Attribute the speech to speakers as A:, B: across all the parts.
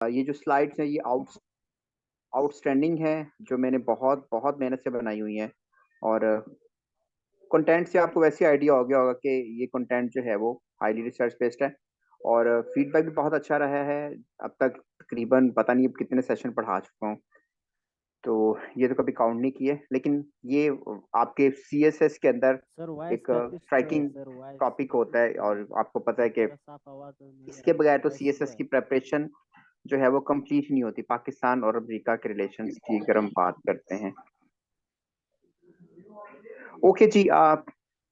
A: ये जो स्लाइड्स हैं ये आउटस्टैंडिंग है, जो मैंने बहुत बहुत मेहनत से बनाई हुई हैं। और कंटेंट से आपको वैसे आइडिया हो गया होगा कि ये कंटेंट जो है वो हाईली रिसर्च बेस्ड है। और फीडबैक भी बहुत अच्छा रहा है। अब तक तकरीबन पता नहीं अब कितने सेशन पढ़ा चुका हूँ, तो ये तो कभी काउंट नहीं किए। लेकिन ये आपके सीएसएस के अंदर
B: सर वॉइस
A: एक
B: काफी स्लो है
A: स्ट्राइकिंग
B: सर, वॉइस
A: टॉपिक होता है, और आपको पता है कि
B: थोड़ा साफ आवाज नहीं आ
A: इसके
B: रही है,
A: बगैर तो
B: वॉइस स्लो
A: सीएसएस
B: है।
A: की प्रिपरेशन जो है वो कंप्लीट नहीं होती। पाकिस्तान और अमेरिका के रिलेशंस की अगर हम बात करते हैं। ओके जी,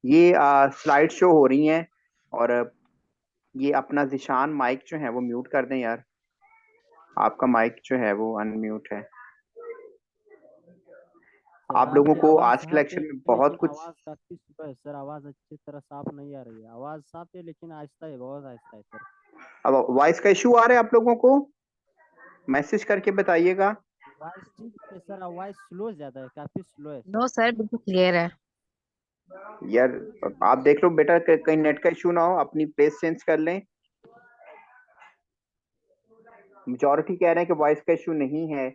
A: ये स्लाइड शो हो रही हैं। और ये अपना जिशान माइक जो है वो म्यूट कर दें यार। आपका माइक जो है वो अनम्यूट है।
B: सर
A: आप लोगों
B: आपकी
A: को
B: आवाज
A: आज के
B: साफ है
A: लेक्चर में बहुत
B: लेकिन
A: कुछ।
B: आवाज काफी स्लो है सर, आवाज अच्छी तरह साफ नहीं आ रही है। आवाज साफ है लेकिन आहिस्ता है, बहुत आहिस्ता है सर।
A: अब वॉइस का इशू आ रहा है आप लोगों को, मैसेज करके बताइएगा।
B: वॉइस ठीक है सर, आवाज स्लो ज्यादा है, काफी स्लो है सर।
C: नो सर, बिल्कुल क्लियर है।
A: यार आप देख लो बेटा, कहीं नेट का इशू ना हो, अपनी प्लेस चेंज कर लें। मेजॉरिटी कह रहे हैं कि वॉइस का इशू नहीं है।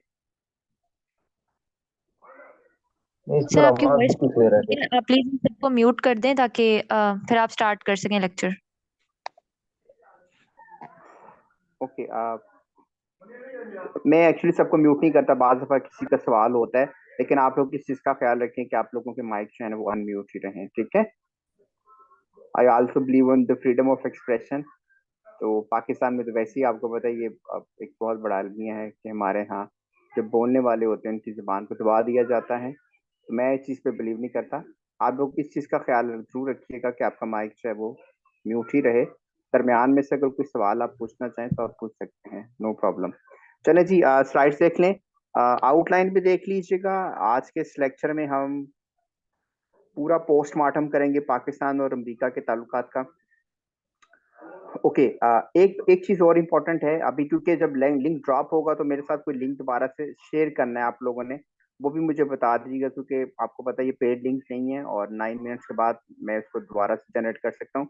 D: नहीं
C: सर
D: सर,
C: आपकी
D: आवाज
C: वॉइस
D: बिल्कुल क्लियर है।
C: लेकिन आप प्लीज सबको म्यूट कर दें ताकि फिर आप स्टार्ट कर सकें लेक्चर।
A: ओके, मैं एक्चुअली सबको म्यूट नहीं करता, बाज दफा किसी का सवाल होता है। लेकिन आप लोग इस चीज का ख्याल रखें कि आप लोगों के माइक जो है ना वो अनम्यूट ही रहें, ठीक है। I also believe in the freedom of expression. तो पाकिस्तान में तो वैसे ही आपको पता है ये अब एक बहुत बड़ा अलमिया है कि हमारे यहाँ जो बोलने वाले होते हैं उनकी जुबान को दबा दिया जाता है। तो मैं इस चीज़ पे बिलीव नहीं करता। आप लोग इस चीज़ का ख्याल जरूर रखिएगा कि आपका माइक जो है वो म्यूट ही रहे। दरमियान में से अगर कोई सवाल आप पूछना चाहें तो आप पूछ सकते हैं, नो प्रॉब्लम। चले जी, स्लाइड्स देख लें। आउटलाइन भी देख लीजिएगा। आज के इस लेक्चर में हम पूरा पोस्टमार्टम करेंगे पाकिस्तान और अमेरिका के ताल्लुकात का। ओके, एक एक चीज और इम्पोर्टेंट है अभी, क्योंकि जब लिंक ड्रॉप होगा तो मेरे साथ कोई लिंक दोबारा से शेयर करना है आप लोगों ने, वो भी मुझे बता दीजिएगा। क्योंकि आपको पता है ये पेड लिंक नहीं है, और 9 मिनट्स के बाद मैं इसको दोबारा से जनरेट कर सकता हूँ।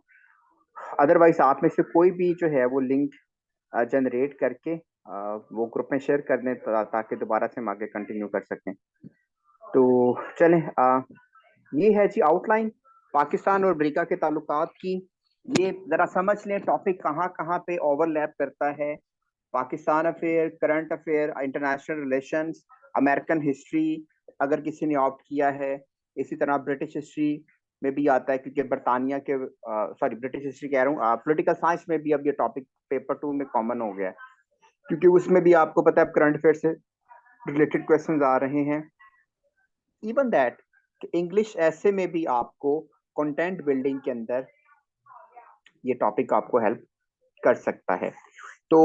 A: अदरवाइज आप में से कोई भी जो है वो लिंक जनरेट करके वो ग्रुप में शेयर कर दें, ताकि दोबारा से हम आगे कंटिन्यू कर सकें। तो चलें, ये है जी आउटलाइन पाकिस्तान और अमेरिका के ताल्लुकात की। ये जरा समझ लें टॉपिक कहाँ कहाँ पे ओवरलैप करता है। Pakistan affair, current affair, international relations, American history अगर किसी ने ऑप्ट किया है। इसी तरह ब्रिटिश हिस्ट्री में भी आता है, क्योंकि बरतानिया के सॉरी ब्रिटिश हिस्ट्री कह रहा हूँ, पॉलिटिकल साइंस में भी अब ये टॉपिक पेपर 2 में कॉमन हो गया है। क्योंकि उसमें भी आपको पता है करंट अफेयर से रिलेटेड क्वेश्चंस आ रहे हैं। इवन दैट इंग्लिश ऐसे में भी आपको कंटेंट बिल्डिंग के अंदर ये टॉपिक आपको हेल्प कर सकता है। तो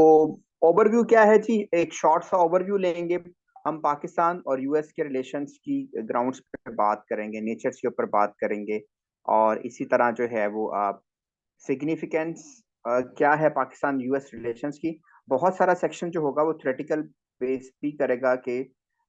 A: ओवरव्यू क्या है जी, एक शॉर्ट सा ओवरव्यू लेंगे। हम पाकिस्तान और यूएस के रिलेशंस की ग्राउंड्स पे बात करेंगे, नेचर्स के ऊपर बात करेंगे। और इसी तरह जो है वो आप सिग्निफिकेंस क्या है पाकिस्तान यूएस रिलेशंस की। बहुत सारा सेक्शन जो होगा वो थ्योरेटिकल बेस भी करेगा कि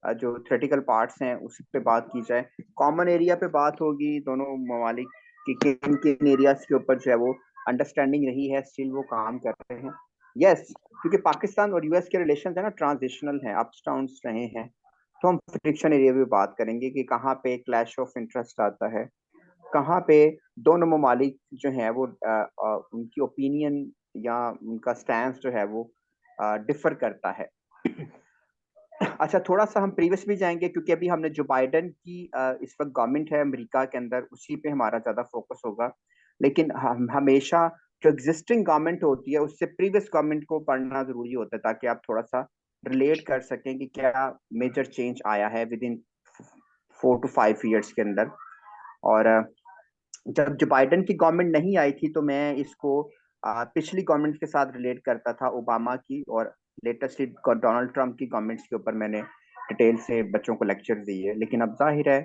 A: जो थ्योरेटिकल पार्ट्स हैं उस पे बात की जाए। कॉमन एरिया पे बात होगी, दोनों ममालिक की किन किन एरियाज के ऊपर जो है वो अंडरस्टैंडिंग रही है, स्टिल वो काम कर रहे हैं। यस, क्योंकि पाकिस्तान और यूएस के रिलेशन है ना ट्रांजिशनल हैं, अप्स डाउन्स रहे हैं। तो हम फ्रिक्शन एरिया पे बात करेंगे कि कहाँ पे क्लैश ऑफ इंटरेस्ट आता है, कहाँ पे दोनों ममालिक जो हैं वो उनकी ओपिनियन या उनका स्टैंस जो है वो डिफर करता है। अच्छा, थोड़ा सा हम प्रीवियस भी जाएंगे, क्योंकि अभी हमने जो बाइडेन की इस वक्त गवर्नमेंट है अमेरिका के अंदर, उसी पे हमारा ज्यादा फोकस होगा। लेकिन हम हमेशा जो एग्जिस्टिंग गवर्नमेंट होती है उससे प्रीवियस गवर्नमेंट को पढ़ना जरूरी होता है, ताकि आप थोड़ा सा रिलेट कर सकें कि क्या मेजर चेंज आया है विद इन 4 to 5 years के अंदर। और जब जो बाइडेन की गवर्नमेंट नहीं आई थी तो मैं इसको पिछली गवर्नमेंट के साथ रिलेट करता था, ओबामा की और लेटेस्ट डोनाल्ड ट्रंप की गवर्नमेंट्स के ऊपर मैंने डिटेल से बच्चों को लेक्चर दिए। लेकिन अब जाहिर है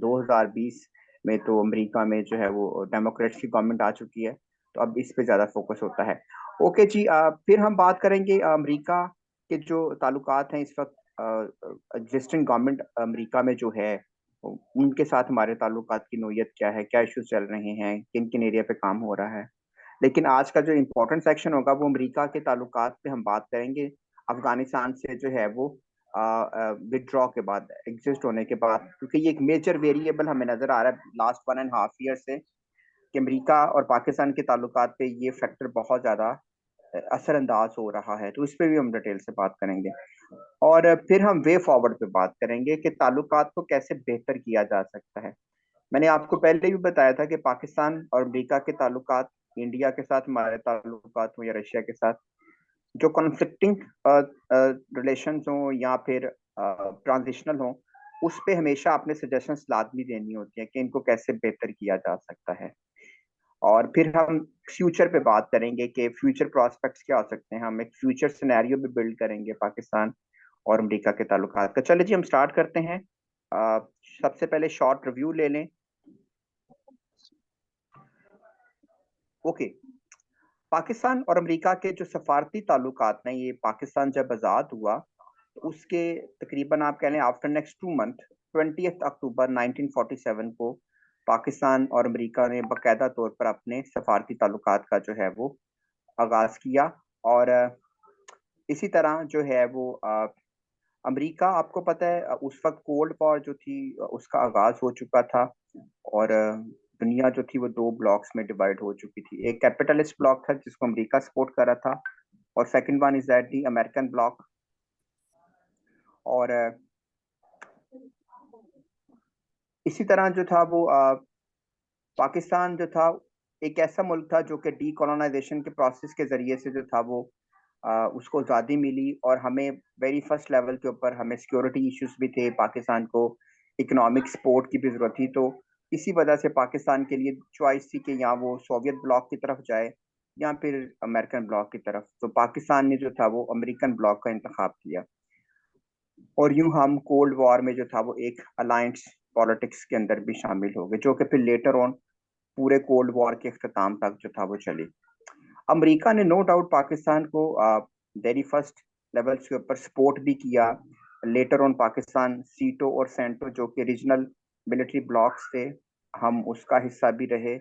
A: 2020 में तो अमेरिका में जो है वो डेमोक्रेट्स की गवर्नमेंट आ चुकी है, तो अब इस पे ज्यादा फोकस होता है। ओके जी, फिर हम बात करेंगे अमेरिका के जो ताल्लुकात हैं इस वक्त। एग्जिस्टिंग गवर्नमेंट अमेरिका में जो है उनके साथ हमारे ताल्लुकात की नोयत क्या है, क्या इश्यूज चल रहे हैं, किन किन एरिया पे काम हो रहा है। लेकिन आज का जो इम्पोर्टेंट सेक्शन होगा वो अमेरिका के ताल्लुकात पे हम बात करेंगे। अफगानिस्तान से जो है वो विदड्रॉ के बाद, एग्जिस्ट होने के बाद, क्योंकि ये एक मेजर वेरिएबल हमें नजर आ रहा है लास्ट 1.5 ईयर से कि अमेरिका और पाकिस्तान के ताल्लुकात पे ये फैक्टर बहुत ज्यादा असरअंदाज हो रहा है। तो इस पे भी हम डिटेल से बात करेंगे और फिर हम वे फॉरवर्ड पे बात करेंगे कि ताल्लुकात को कैसे बेहतर किया जा सकता है। मैंने आपको पहले भी बताया था कि पाकिस्तान और अमेरिका के ताल्लुकात, इंडिया के साथ हमारे ताल्लुकात हो या रशिया के साथ, जो कॉन्फ्लिक्टिंग रिलेशंस हो या फिर ट्रांजिशनल हो, उस पे हमेशा अपने सजेशंस लाजमी देनी होती है कि इनको कैसे बेहतर किया जा सकता है। और फिर हम फ्यूचर पे बात करेंगे कि फ्यूचर प्रोस्पेक्ट्स क्या हो सकते हैं। हम एक फ्यूचर सिनेरियो भी बिल्ड करेंगे पाकिस्तान और अमेरिका के ताल्लुकात का। चलिए जी हम स्टार्ट करते हैं। सबसे पहले शॉर्ट रिव्यू ले लें। ओके, पाकिस्तान और अमेरिका के जो सफारती ताल्लुकात हैं, ये पाकिस्तान जब आज़ाद हुआ तो उसके तकरीबन आप कह लें आफ्टर नेक्स्ट 2 मंथ 20 अक्टूबर 1947 को पाकिस्तान और अमेरिका ने बाकायदा तौर पर अपने सफारती ताल्लुकात का जो है वो आगाज किया। और इसी तरह जो है वो अमेरिका, आपको पता है उस वक्त कोल्ड वॉर जो थी उसका आगाज हो चुका था और दुनिया जो थी वो 2 ब्लॉक्स में डिवाइड हो चुकी थी। एक कैपिटलिस्ट ब्लॉक था जिसको अमेरिका सपोर्ट कर रहा था और second one is that the American block. और इसी तरह जो था वो पाकिस्तान जो था एक ऐसा मुल्क था जो कि डीकोलोनाइजेशन के प्रोसेस के जरिए से जो था वो उसको आज़ादी मिली और हमें वेरी फर्स्ट लेवल के ऊपर हमें सिक्योरिटी इश्यूज भी थे, पाकिस्तान को इकोनॉमिक सपोर्ट की भी जरूरत थी। तो इसी वजह से पाकिस्तान के लिए चॉइस थी कि या वो सोवियत ब्लॉक की तरफ जाए या फिर अमेरिकन ब्लॉक की तरफ। तो पाकिस्तान ने जो था वो अमेरिकन ब्लॉक का इंतखाब किया और यूं हम कोल्ड वॉर में जो था वो एक अलायंस पॉलिटिक्स के अंदर भी शामिल हो गए, जो कि फिर लेटर ऑन पूरे कोल्ड वॉर के अख्ताम तक जो था वो चली। अमेरिका ने नो डाउट पाकिस्तान को वेरी फर्स्ट लेवल्स के ऊपर सपोर्ट भी किया। लेटर ऑन पाकिस्तान सीटो और सेंटो जो कि रीजनल मिलिट्री ब्लॉक्स थे, हम उसका हिस्सा भी रहे।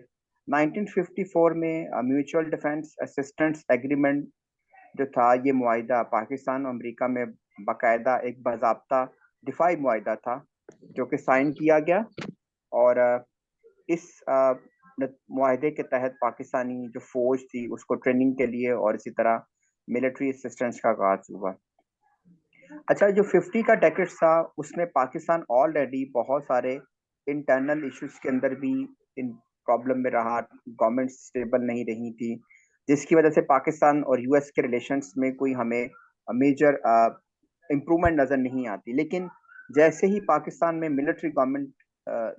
A: 1954 में म्यूचुअल डिफेंस असिस्टेंस एग्रीमेंट जो था, ये मुआहिदा पाकिस्तान और अमेरिका में बाकायदा एक बाज़ाब्ता दिफाई मुआहिदा था जो कि साइन किया गया। और इस मुआहिदे के तहत पाकिस्तानी जो फौज थी उसको ट्रेनिंग के लिए और इसी तरह मिलिट्री असिस्टेंस का आगाज हुआ। अच्छा, जो 50 का डेकेड था उसमें पाकिस्तान ऑलरेडी बहुत सारे इंटरनल इश्यूज के अंदर भी इन प्रॉब्लम में रहा, गवर्नमेंट स्टेबल नहीं रही थी, जिसकी वजह से पाकिस्तान और यूएस के रिलेशंस में कोई हमें मेजर इम्प्रूवमेंट नजर नहीं आती। लेकिन जैसे ही पाकिस्तान में मिलिट्री गवर्नमेंट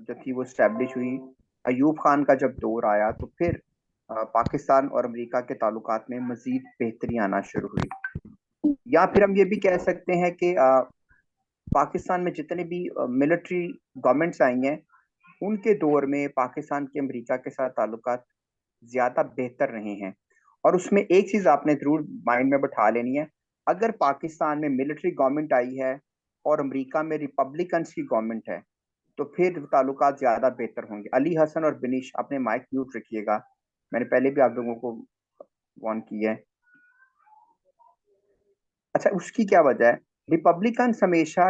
A: जो थी वो स्टैब्लिश हुई, अयूब खान का जब दौर आया, तो फिर पाकिस्तान और अमेरिका के ताल्लुकात में मजीद बेहतरी आना शुरू हुई। या फिर हम ये भी कह सकते हैं कि पाकिस्तान में जितने भी मिलिट्री गवर्नमेंट्स आई हैं उनके दौर में पाकिस्तान के अमेरिका के साथ ताल्लुकात ज्यादा बेहतर रहे हैं। और उसमें एक चीज आपने जरूर माइंड में बैठा लेनी है, अगर पाकिस्तान में मिलिट्री गवर्नमेंट आई है और अमेरिका में रिपब्लिकन की गवर्नमेंट है तो फिर ताल्लुकात ज्यादा बेहतर होंगे। अली हसन और बिनिश अपने माइक म्यूट रखिएगा, मैंने पहले भी आप लोगों को वार्न किया है। अच्छा, उसकी क्या वजह है? रिपब्लिकन हमेशा,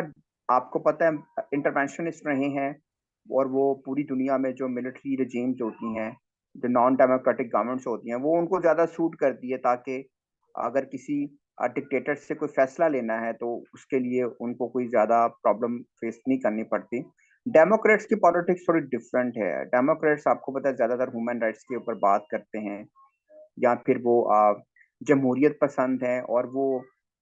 A: आपको पता है, इंटरवेंशनिस्ट रहे हैं और वो पूरी दुनिया में जो मिलिट्री रजीम्स होती हैं, जो नॉन डेमोक्रेटिक गवर्नमेंट्स होती हैं, वो उनको ज्यादा सूट करती है ताकि अगर किसी डिक्टेटर से कोई फैसला लेना है तो उसके लिए उनको कोई ज्यादा प्रॉब्लम फेस नहीं करनी पड़ती। डेमोक्रेट्स की पॉलिटिक्स थोड़ी डिफरेंट है। डेमोक्रेट्स आपको पता है ज्यादातर ह्यूमन राइट्स के ऊपर बात करते हैं या फिर वो जमहूरियत पसंद है और वो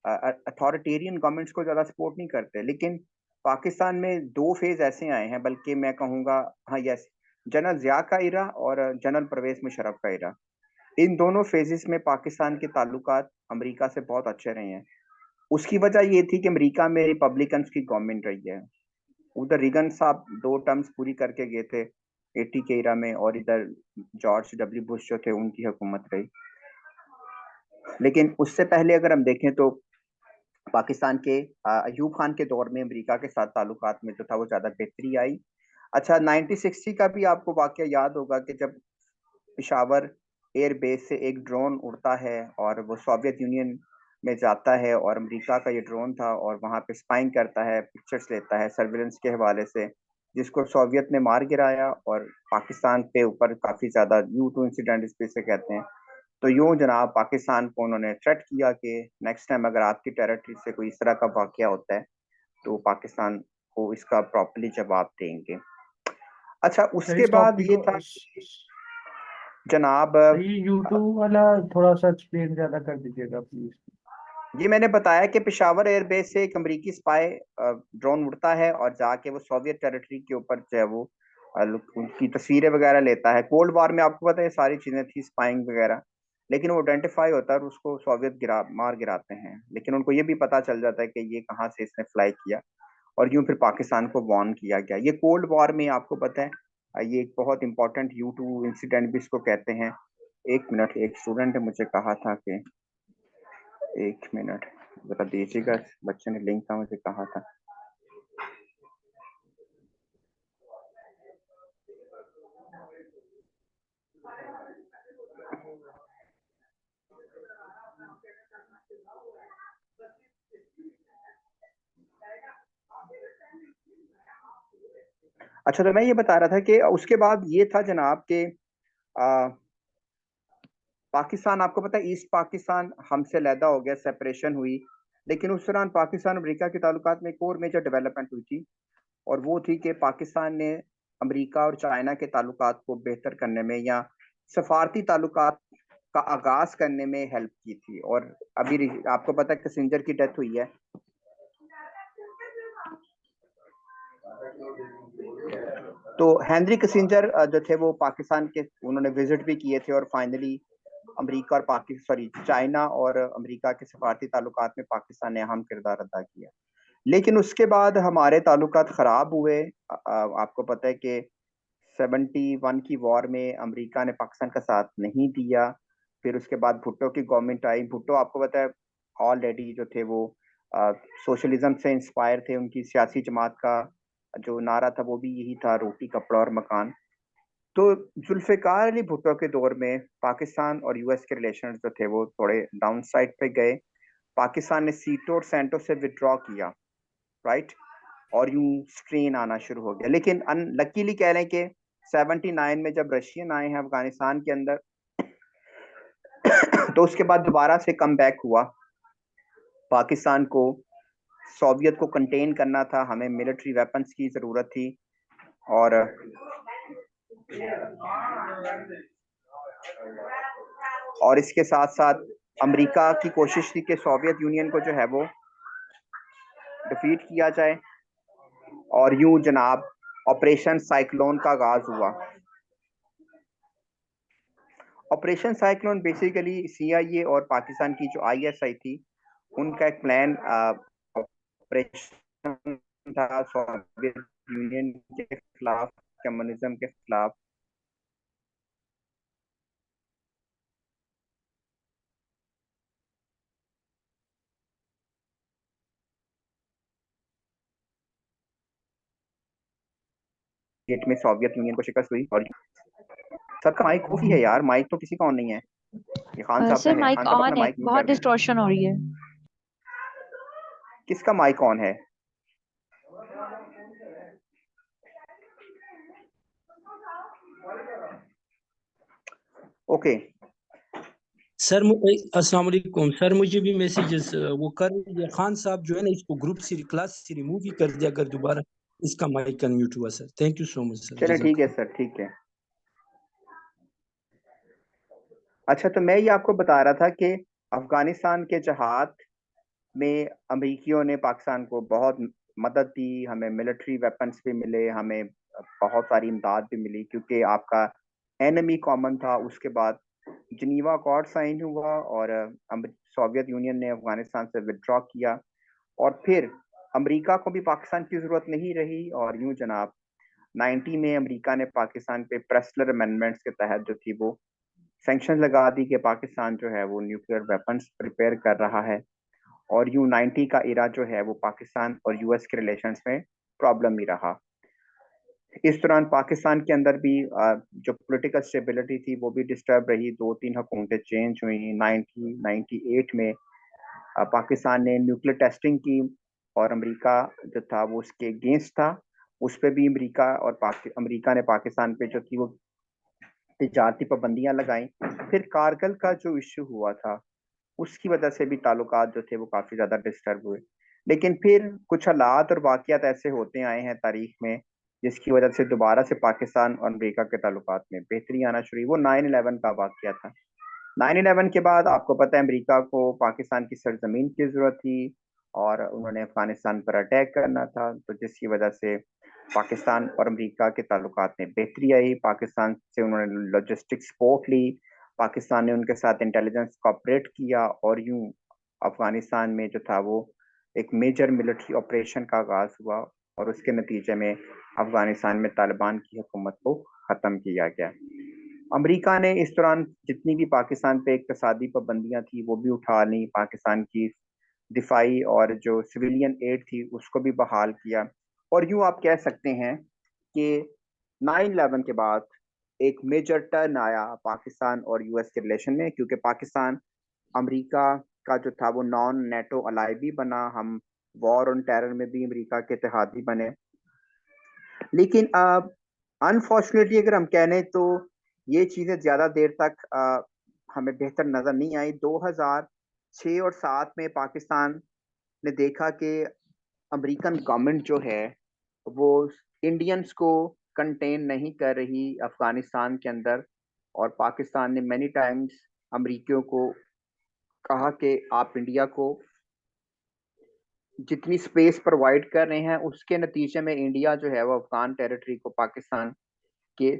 A: अथॉरिटेरियन गवर्नमेंट्स को ज्यादा सपोर्ट नहीं करते। लेकिन पाकिस्तान में 2 फेज ऐसे आए हैं, बल्कि मैं कहूँगा, हाँ यस, जनरल जिया का इरा और जनरल परवेज मुशर्रफ का इरा, इन दोनों फेजेस में पाकिस्तान के ताल्लुकात अमेरिका से बहुत अच्छे रहे हैं। उसकी वजह ये थी कि अमेरिका में रिपब्लिकन की गवर्नमेंट रही है। उधर रिगन साहब 2 टर्म्स पूरी करके गए थे 80 के इरा में, और इधर जॉर्ज डब्ल्यू बुश जो थे उनकी हुकूमत रही। लेकिन उससे पहले अगर हम देखें तो पाकिस्तान के अयूब खान के दौर में अमेरिका के साथ ताल्लुकात में जो था वो ज्यादा बेहतरी आई। अच्छा, 1960 का भी आपको वाकया याद होगा कि जब पेशावर एयर बेस से एक ड्रोन उड़ता है और वो सोवियत यूनियन में जाता है और अमेरिका का ये ड्रोन था और वहां पे स्पाइंग करता है, पिक्चर्स लेता है सर्विलेंस के हवाले से, जिसको सोवियत ने मार गिराया और पाकिस्तान पे ऊपर काफी ज्यादा U2 इंसिडेंट इस पे से कहते हैं। तो यूं जनाब पाकिस्तान को उन्होंने थ्रेट किया कि नेक्स्ट टाइम अगर आपकी टेरिटरी से कोई इस तरह का वाकया होता है तो पाकिस्तान को इसका प्रॉपर्ली जवाब देंगे। अच्छा,
D: सर
A: उसके
D: इस
A: बाद
D: टॉपिक
A: ये
D: को
A: था जनाब,
D: सर ये यूट्यूब वाला थोड़ा सा एक्सप्लेन ज्यादा कर दीजिएगा प्लीज।
A: ये मैंने बताया कि पेशावर एयरबेस से एक अमरीकी स्पाई ड्रोन उड़ता है और जाके वो सोवियत टेरिटरी के ऊपर जो है वो उनकी तस्वीरें वगैरह लेता है। कोल्ड वार में आपको पता है सारी चीजें थी, स्पाइंग वगैरह, लेकिन वो आइडेंटिफाई होता है और उसको सोवियत मार गिराते हैं। लेकिन उनको ये भी पता चल जाता है कि ये कहाँ से इसने फ्लाई किया और यूं फिर पाकिस्तान को वार्न किया गया। ये कोल्ड वॉर में आपको पता है ये एक बहुत इंपॉर्टेंट U2 इंसिडेंट भी इसको कहते हैं। एक मिनट, एक स्टूडेंट ने मुझे कहा था कि, एक मिनट बता दीजिएगा, बच्चे ने लिंक का मुझे कहा था। अच्छा, तो मैं ये बता रहा था कि उसके बाद ये था जनाब के पाकिस्तान, आपको पता है ईस्ट पाकिस्तान हमसे अलहदा हो गया, सेपरेशन हुई। लेकिन उस दौरान पाकिस्तान अमेरिका के ताल्लुकात में एक और मेजर डेवलपमेंट हुई थी और वो थी कि पाकिस्तान ने अमेरिका और चाइना के ताल्लुकात को बेहतर करने में या सफारती ताल्लुकात का आगाज करने में हेल्प की थी। और अभी आपको पता है किसिंजर की डेथ हुई है। तो हेनरी किसिंजर जो थे वो पाकिस्तान के, उन्होंने विजिट भी किए थे और फाइनली अमेरिका और चाइना और अमेरिका के सफारती ताल्लुकात में पाकिस्तान ने अहम किरदार अदा किया। लेकिन उसके बाद हमारे ताल्लुकात खराब हुए। आपको पता है कि 71 की वॉर में अमेरिका ने पाकिस्तान का साथ नहीं दिया। फिर उसके बाद भुट्टो की गवर्नमेंट आई। भुट्टो आपको पता है ऑलरेडी जो थे वो सोशलिज्म से इंस्पायर थे। उनकी सियासी जमात का जो नारा था वो भी यही था, रोटी कपड़ा और मकान। तो जुल्फिकार अली भुट्टो के दौर में पाकिस्तान और US के रिलेशन जो थे वो थोड़े डाउन साइड पे गए। पाकिस्तान ने सीटो और सेंटो से विड्रॉ किया, राइट, और यूं स्ट्रेन आना शुरू हो गया। लेकिन अनलकीली कह लें कि 79 में जब रशियन आए हैं अफगानिस्तान के अंदर तो उसके बाद दोबारा से कम बैक हुआ। पाकिस्तान को सोवियत को कंटेन करना था, हमें मिलिट्री वेपन्स की जरूरत थी और इसके साथ साथ अमेरिका की कोशिश थी कि सोवियत यूनियन को जो है वो डिफीट किया जाए। और यूं जनाब ऑपरेशन साइक्लोन का आगाज हुआ। ऑपरेशन साइक्लोन बेसिकली CIA और पाकिस्तान की जो ISI थी उनका एक प्लान ऑपरेशन था सोवियत यूनियन के खिलाफ, कम्युनिज्म के खिलाफ। गेट में सोवियत यूनियन को शिकस्त हुई। और सबका माइक ऑफ ही है यार, माइक तो किसी का ऑन नहीं है। ये खान साहब का
C: सर
A: है, खान
C: माइक
A: साहब अपना
C: ऑन है,
A: माइक म्यूट
C: बहुत
A: कर दें।
C: डिस्टॉर्शन हो रही है।
A: किसका माइक ऑन है? ओके
E: सर अस्सलाम वालेकुम सर, मुझे भी मैसेजेस वो कर रही है। खान साहब जो है ना, इसको ग्रुप से क्लास से रिमूव ही कर दिया अगर दोबारा इसका माइक अनम्यूट हुआ। Sir thank you so much sir,
A: चलो ठीक है
E: जज़ाकल्लाह।
A: सर, ठीक है। अच्छा, तो मैं ये आपको बता रहा था कि अफगानिस्तान के जहाद में अमेरिकियों ने पाकिस्तान को बहुत मदद दी। हमें मिलिट्री वेपन्स भी मिले, हमें बहुत सारी इमदाद भी मिली क्योंकि आपका एनिमी कॉमन था। उसके बाद जिनीवा अकॉर्ड साइन हुआ और सोवियत यूनियन ने अफगानिस्तान से विड्रॉ किया और फिर अमेरिका को भी पाकिस्तान की जरूरत नहीं रही। और यूं जनाब 90 में अमेरिका ने पाकिस्तान पे प्रेस्लर अमेंडमेंट्स के तहत जो थी वो सैंक्शन लगा दी कि पाकिस्तान जो है वो न्यूक्लियर वेपन्स प्रिपेयर कर रहा है। और U90 का इरा जो है वो पाकिस्तान और US के रिलेशंस में प्रॉब्लम ही रहा। इस दौरान पाकिस्तान के अंदर भी जो पॉलिटिकल स्टेबिलिटी थी वो भी डिस्टर्ब रही। 2-3 हुकूमतें चेंज हुई। 1998 में पाकिस्तान ने न्यूक्लियर टेस्टिंग की और अमेरिका जो था वो उसके अगेंस्ट था। उस पर भी अमेरिका ने पाकिस्तान पे जो थी वो तिजारती पाबंदियां लगाई। फिर कारगिल का जो इश्यू हुआ था उसकी वजह से भी ताल्लुकात जो थे वो काफी ज्यादा डिस्टर्ब हुए। लेकिन फिर कुछ हालात और वाकयात ऐसे होते आए हैं तारीख में जिसकी वजह से दोबारा से पाकिस्तान और अमेरिका के ताल्लुकात में बेहतरी आना शुरू हुई। वो 9/11 का वाकया था। 9/11 के बाद आपको पता है अमेरिका को पाकिस्तान की सरजमीन की जरूरत थी और उन्होंने अफगानिस्तान पर अटैक करना था, तो जिसकी वजह से पाकिस्तान और अमेरिका के ताल्लुकात में बेहतरी आई। पाकिस्तान से उन्होंने लॉजिस्टिक सपोर्ट ली, पाकिस्तान ने उनके साथ इंटेलिजेंस कॉपरेट किया और यूं अफगानिस्तान में जो था वो एक मेजर मिलिट्री ऑपरेशन का आगाज हुआ और उसके नतीजे में अफगानिस्तान में तालिबान की हुकूमत को खत्म किया गया। अमेरिका ने इस दौरान जितनी भी पाकिस्तान पे इक्तसादी पाबंदियां थी वो भी उठा ली, पाकिस्तान की दिफाई और जो सिविलियन एड थी उसको भी बहाल किया। और यूं आप कह सकते हैं कि 9/11 के बाद एक मेजर टर्न आया पाकिस्तान और यूएस के रिलेशन में, क्योंकि पाकिस्तान अमेरिका का जो था वो नॉन नेटो अलाई भी बना, हम वॉर ऑन टेरर में भी अमेरिका के इत्तेहादी बने। लेकिन अनफॉर्चुनेटली अगर हम कहने तो ये चीजें ज्यादा देर तक हमें बेहतर नजर नहीं आई। 2006 और 7 में पाकिस्तान ने देखा कि अमेरिकन गवर्नमेंट जो है वो इंडियंस को कंटेन नहीं कर रही अफगानिस्तान के अंदर, और पाकिस्तान ने मैनी टाइम्स अमेरिकियों को कहा कि आप इंडिया को जितनी स्पेस प्रोवाइड कर रहे हैं उसके नतीजे में इंडिया जो है वो अफगान टेरिटरी को पाकिस्तान के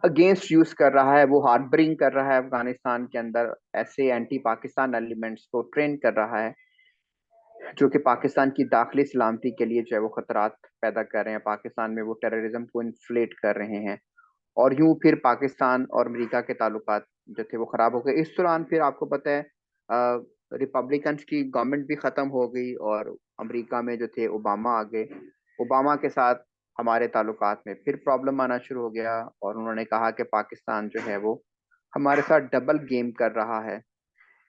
A: अगेंस्ट यूज कर रहा है, वो हार्बरिंग कर रहा है अफगानिस्तान के अंदर ऐसे एंटी पाकिस्तान एलिमेंट्स को ट्रेन कर रहा है जो कि पाकिस्तान की दाखिली सलामती के लिए जो है वो खतरात पैदा कर रहे हैं, पाकिस्तान में वो टेररिज्म को इन्फ्लेट कर रहे हैं। और यूं फिर पाकिस्तान और अमेरिका के ताल्लुकात जो थे वो खराब हो गए। इस दौरान फिर आपको पता है रिपब्लिकन की गवर्नमेंट भी खत्म हो गई और अमेरिका में जो थे ओबामा आ गए। ओबामा के साथ हमारे ताल्लुकात में फिर प्रॉब्लम आना शुरू हो गया और उन्होंने कहा कि पाकिस्तान जो है वो हमारे साथ डबल गेम कर रहा है।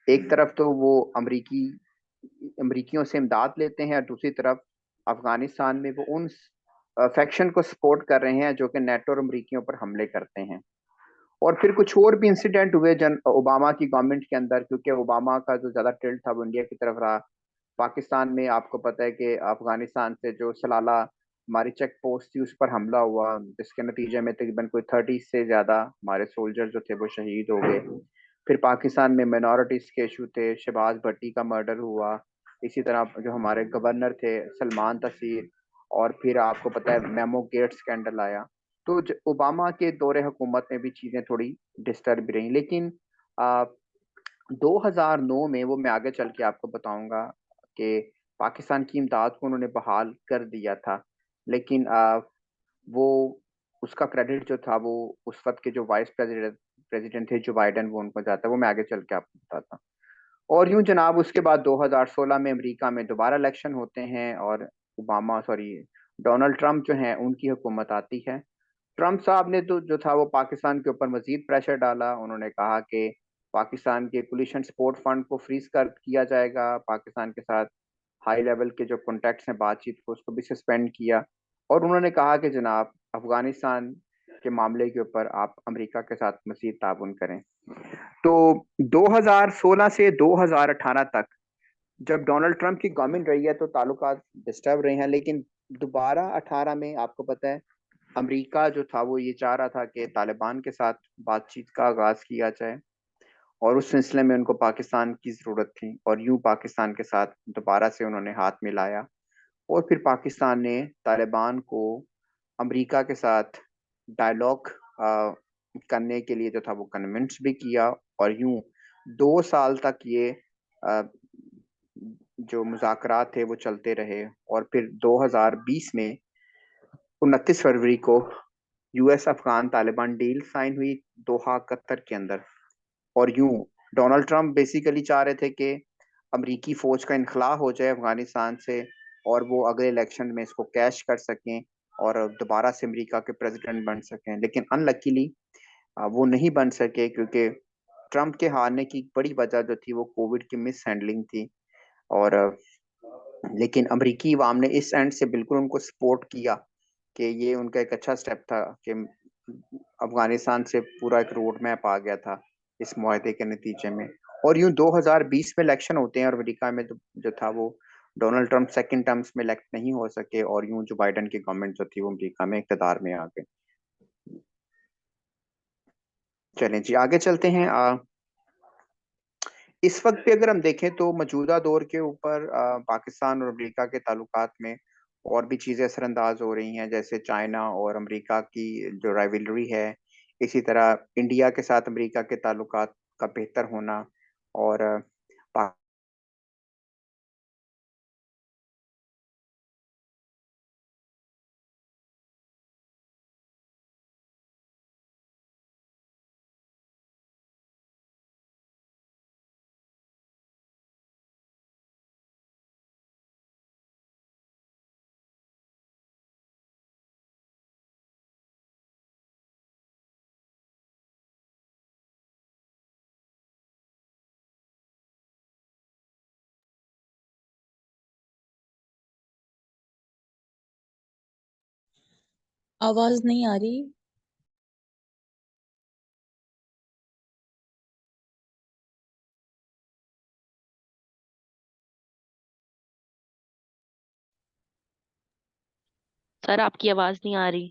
A: एक तरफ तो वो अमरीकियों से इमदाद लेते हैं और दूसरी तरफ अफगानिस्तान में वो उन फैक्शन को सपोर्ट कर रहे हैं जो कि नेटो और अमरीकियों पर हमले करते हैं। और फिर कुछ और भी इंसिडेंट हुए ओबामा की गवर्नमेंट के अंदर, क्योंकि ओबामा का जो ज्यादा टिल्ट था वो इंडिया की तरफ रहा। पाकिस्तान में आपको पता है कि अफगानिस्तान से जो सलाला हमारी चेक पोस्ट थी उस पर हमला हुआ, जिसके नतीजे में तकरीबन कोई 30 से ज्यादा हमारे सोल्जर जो थे वो शहीद हो गए। फिर पाकिस्तान में माइनॉरिटीज के इशू थे, शहबाज भट्टी का मर्डर हुआ, इसी तरह जो हमारे गवर्नर थे सलमान तसीर, और फिर आपको पता है मेमो गेट स्कैंडल आया। तो ओबामा के दौरे हुकूमत में भी चीजें थोड़ी डिस्टर्ब रही। लेकिन 2009 में वो मैं आगे चल के आपको बताऊंगा कि पाकिस्तान की इमदाद को उन्होंने बहाल कर दिया था। लेकिन वो उसका क्रेडिट जो था वो उस वक्त के जो वाइस प्रेसिडेंट थे जो बाइडेन, वो उनको जाता है, वो मैं आगे चल के आपको बताता हूँ। और यूं जनाब उसके बाद 2016 में अमेरिका में दोबारा इलेक्शन होते हैं और डोनाल्ड ट्रंप जो है उनकी हुकूमत आती है। ट्रंप साहब ने तो जो था वो पाकिस्तान के ऊपर मजीद प्रेशर डाला। उन्होंने कहा कि पाकिस्तान के पोल्यूशन सपोर्ट फंड को फ्रीज कर किया जाएगा, पाकिस्तान के साथ हाई लेवल के जो कॉन्टैक्ट्स हैं बातचीत को उसको भी सस्पेंड किया, और उन्होंने कहा कि जनाब अफगानिस्तान के मामले के ऊपर आप अमेरिका के साथ मजीद ताउन करें। तो 2016 से 2018 तक जब डोनाल्ड ट्रंप की गवर्नमेंट रही है तो ताल्लुकात डिस्टर्ब रहे हैं। लेकिन दोबारा 18 में आपको पता है अमेरिका जो था वो ये चाह रहा था कि तालिबान के साथ बातचीत का आगाज किया जाए और उस सिलसिले में उनको पाकिस्तान की ज़रूरत थी, और यूं पाकिस्तान के साथ दोबारा से उन्होंने हाथ मिलाया और फिर पाकिस्तान ने तालिबान को अमेरिका के साथ डायलॉग करने के लिए जो था वो कन्विंस भी किया, और यूं 2 साल तक ये जो मुज़ाकरात थे वो चलते रहे। और फिर 2020 में 29 फरवरी को US Afghan Taliban deal sign हुई दोहा कतर के अंदर। और यूं डोनाल्ड ट्रंप बेसिकली चाह रहे थे कि अमरीकी फौज का इनखला हो जाए अफगानिस्तान से और वो अगले इलेक्शन में इसको कैश कर सकें और दोबारा से अमेरिका के प्रेसिडेंट बन सकें। लेकिन अनलकीली वो नहीं बन सके, क्योंकि ट्रंप के हारने की बड़ी वजह जो थी वो कोविड की मिस हैंडलिंग थी। और लेकिन अमरीकी अवाम ने इस एंड से बिल्कुल उनको सपोर्ट किया कि ये उनका एक अच्छा स्टेप था कि अफगानिस्तान से पूरा एक रोड मैप आ गया था इस मुआहदे के नतीजे में। और यूं 2020 में इलेक्शन होते हैं और अमेरिका में जो था वो डोनाल्ड ट्रंप सेकंड टर्म्स में इलेक्ट नहीं हो सके और यूं जो बाइडेन की गवर्नमेंट जो थी वो अमेरिका में इक़्तिदार में आ गई। चलें जी आगे चलते हैं। इस वक्त भी अगर हम देखें तो मौजूदा दौर के ऊपर पाकिस्तान और अमेरिका के ताल्लुकात में और भी चीज़ें असरअंदाज हो रही हैं, जैसे चाइना और अमेरिका की जो राइवलरी है, इसी तरह इंडिया के साथ अमेरिका के ताल्लुकात का बेहतर होना और पा-
F: आवाज नहीं आ रही।
G: सर आपकी आवाज नहीं आ रही।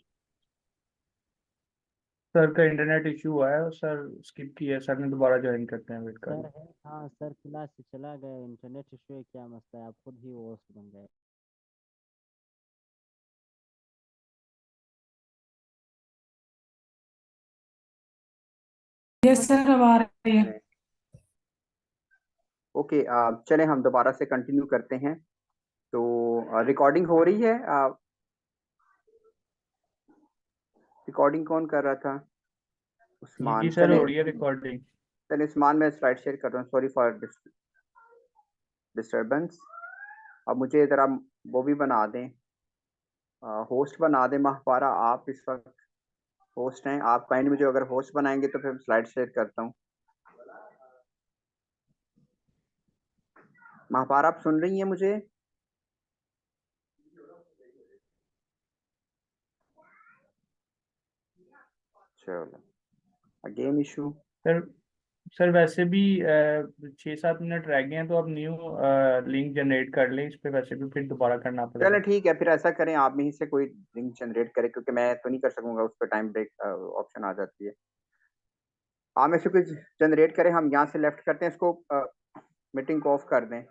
D: सर का इंटरनेट इशू हुआ है और सर स्किप किया, सर ने दोबारा ज्वाइन करते हैं, वेट कर
B: सर है, हाँ सर क्लास से चला गया, इंटरनेट इशू है, क्या मसला है, आप खुद ही होस्ट बन गए।
H: यस सर अब आ रही है।
A: ओके चलें हम दोबारा से कंटिन्यू करते हैं। तो रिकॉर्डिंग हो रही है। रिकॉर्डिंग कौन कर रहा था?
D: जी
A: उस्मान।
D: सर
A: चलें
D: हो रही है रिकॉर्डिंग।
A: चलें उस्मान, मैं स्लाइड शेयर कर रहा हूँ, सॉरी फॉर डिस्टर्बेंस। अब मुझे ज़रा वो भी बना दें, होस्ट बना दें। महपारा आप इस वक्त होस्ट हैं, आप काइंड मुझे अगर होस्ट बनाएंगे तो फिर स्लाइड शेयर करता हूँ। महपारा आप सुन रही हैं मुझे? चलो अगेन इशू।
D: सर सर वैसे भी 6-7 मिनट रह गए हैं, तो अब न्यू लिंक जनरेट कर लें इस पे, वैसे भी फिर दोबारा करना पड़ेगा।
A: चलें ठीक है, फिर ऐसा करें आप में ही से कोई लिंक जनरेट करे, क्योंकि मैं तो नहीं कर सकूंगा, उस पर टाइम ब्रेक ऑप्शन आ जाती है। आप में से कुछ जनरेट करें, हम यहाँ से लेफ्ट करते हैं इसको, मीटिंग को ऑफ कर दें।